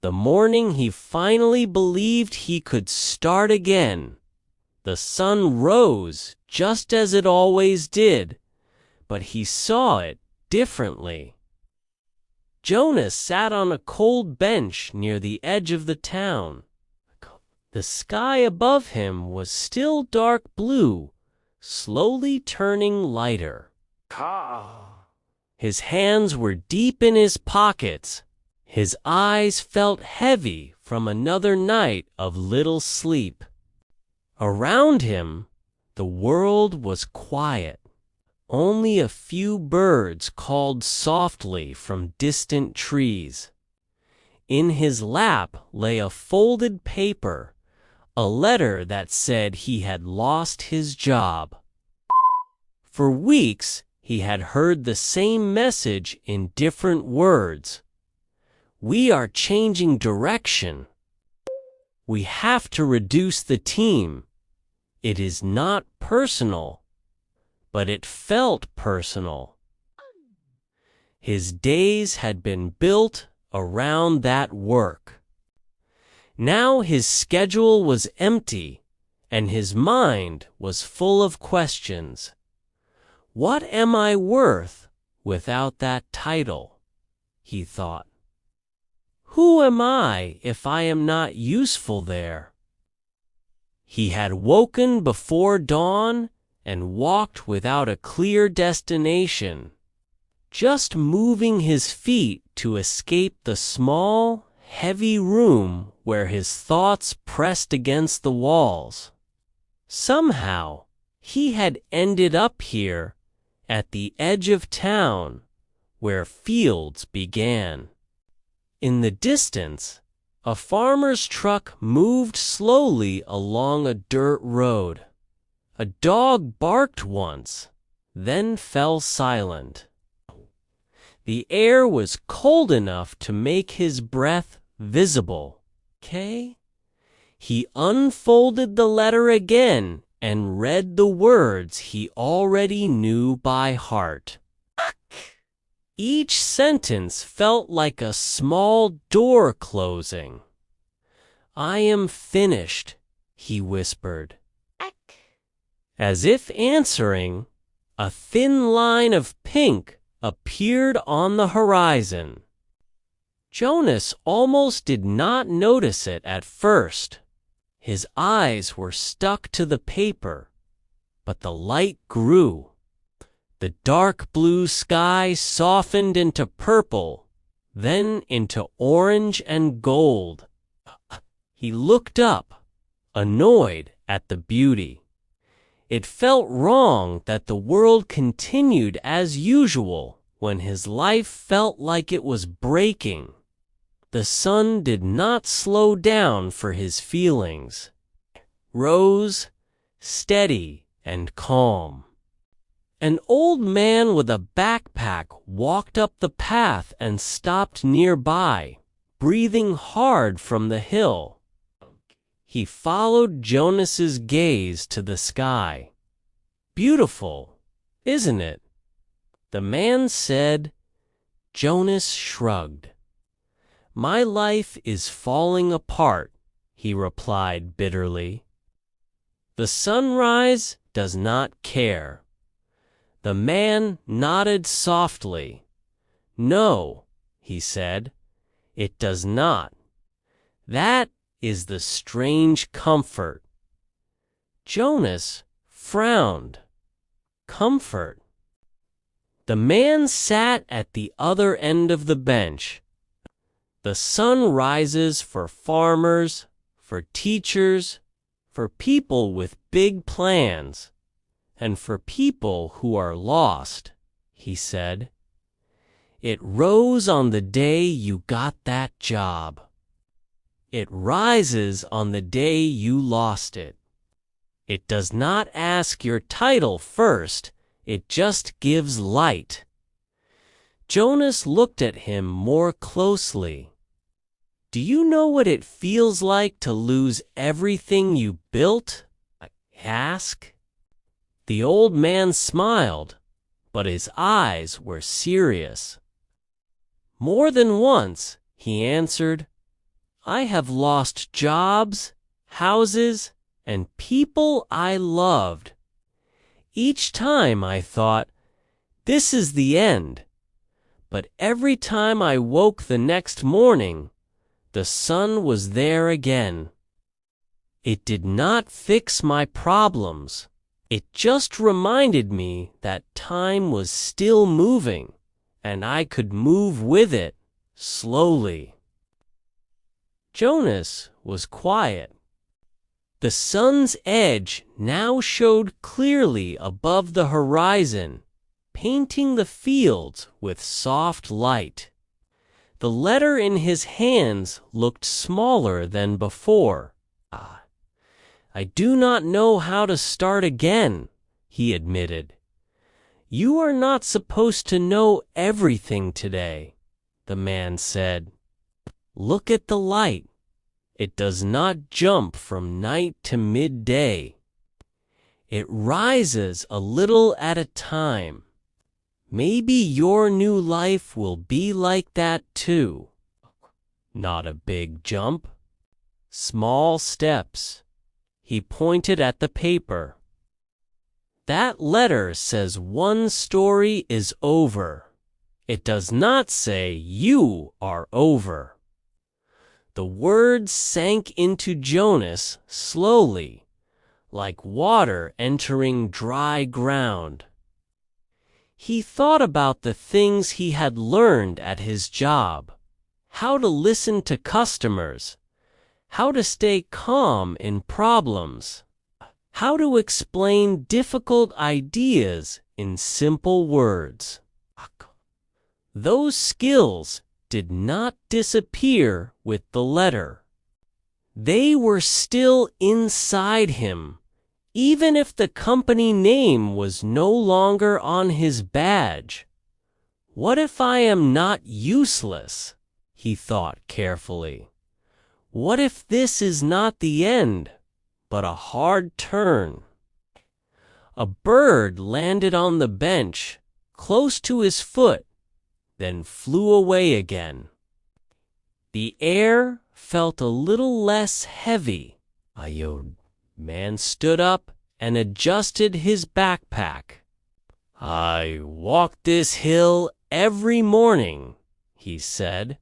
The morning he finally believed he could start again. The sun rose just as it always did, but he saw it differently. Jonas sat on a cold bench near the edge of the town. The sky above him was still dark blue, slowly turning lighter. His hands were deep in his pockets. His eyes felt heavy from another night of little sleep. Around him, the world was quiet. Only a few birds called softly from distant trees. In his lap lay a folded paper, a letter that said he had lost his job. For weeks, he had heard the same message in different words. We are changing direction. We have to reduce the team. It is not personal, but it felt personal. His days had been built around that work. Now his schedule was empty, and his mind was full of questions. What am I worth without that title? He thought. Who am I if I am not useful there? He had woken before dawn and walked without a clear destination, just moving his feet to escape the small, heavy room where his thoughts pressed against the walls. Somehow, he had ended up here, at the edge of town, where fields began. In the distance, a farmer's truck moved slowly along a dirt road. A dog barked once, then fell silent. The air was cold enough to make his breath visible. He unfolded the letter again and read the words he already knew by heart. Each sentence felt like a small door closing. I am finished, he whispered. As if answering, a thin line of pink appeared on the horizon. Jonas almost did not notice it at first. His eyes were stuck to the paper, but the light grew. The dark blue sky softened into purple, then into orange and gold. He looked up, annoyed at the beauty. It felt wrong that the world continued as usual when his life felt like it was breaking. The sun did not slow down for his feelings. Rose, steady and calm. An old man with a backpack walked up the path and stopped nearby, breathing hard from the hill. He followed Jonas's gaze to the sky. Beautiful, isn't it? The man said. Jonas shrugged. My life is falling apart, he replied bitterly. The sunrise does not care. The man nodded softly. No, he said, it does not. That is the strange comfort. Jonas frowned. Comfort. The man sat at the other end of the bench. The sun rises for farmers, for teachers, for people with big plans, and for people who are lost, he said. It rose on the day you got that job. It rises on the day you lost it. It does not ask your title first, it just gives light. Jonas looked at him more closely. Do you know what it feels like to lose everything you built? I asked. The old man smiled, but his eyes were serious. More than once, he answered, I have lost jobs, houses, and people I loved. Each time I thought, this is the end. But every time I woke the next morning, the sun was there again. It did not fix my problems. It just reminded me that time was still moving, and I could move with it, slowly. Jonas was quiet. The sun's edge now showed clearly above the horizon, painting the fields with soft light. The letter in his hands looked smaller than before. I do not know how to start again, he admitted. You are not supposed to know everything today, the man said. Look at the light. It does not jump from night to midday. It rises a little at a time. Maybe your new life will be like that too. Not a big jump. Small steps. He pointed at the paper. That letter says one story is over. It does not say you are over. The words sank into Jonas slowly, like water entering dry ground. He thought about the things he had learned at his job, how to listen to customers, how to stay calm in problems, how to explain difficult ideas in simple words. Those skills did not disappear with the letter. They were still inside him, even if the company name was no longer on his badge. What if I am not useless? He thought carefully. What if this is not the end, but a hard turn? A bird landed on the bench, close to his foot, then flew away again. The air felt a little less heavy. The man stood up and adjusted his backpack. I walk this hill every morning, he said.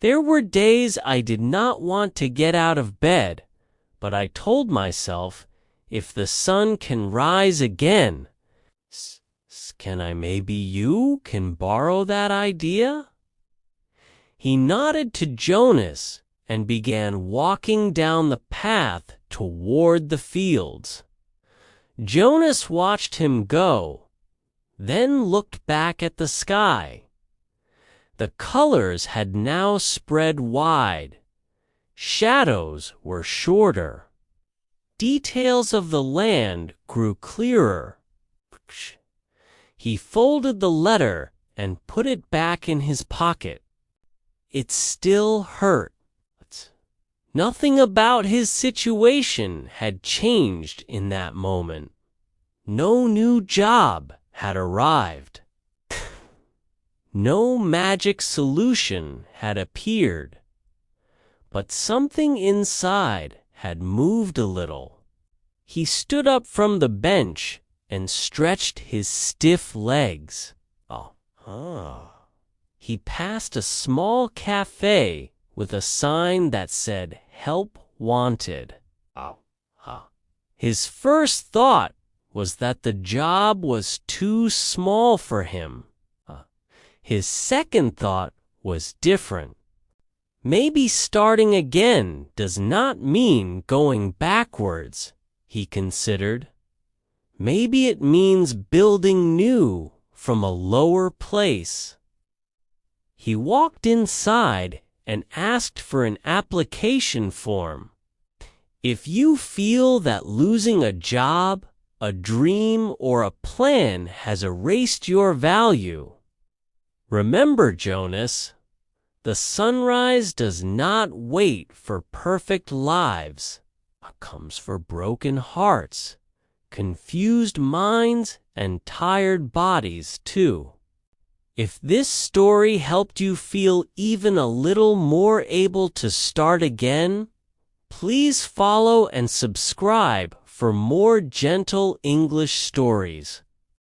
There were days I did not want to get out of bed, but I told myself, if the sun can rise again, maybe you can borrow that idea? He nodded to Jonas and began walking down the path toward the fields. Jonas watched him go, then looked back at the sky. The colors had now spread wide. Shadows were shorter. Details of the land grew clearer. He folded the letter and put it back in his pocket. It still hurt. Nothing about his situation had changed in that moment. No new job had arrived. No magic solution had appeared. But something inside had moved a little. He stood up from the bench and stretched his stiff legs. He passed a small cafe with a sign that said "Help Wanted." His first thought was that the job was too small for him. His second thought was different. Maybe starting again does not mean going backwards, he considered. Maybe it means building new from a lower place. He walked inside and asked for an application form. If you feel that losing a job, a dream, or a plan has erased your value, remember, Jonas, the sunrise does not wait for perfect lives. It comes for broken hearts, confused minds, and tired bodies too. If this story helped you feel even a little more able to start again, please follow and subscribe for more gentle English stories.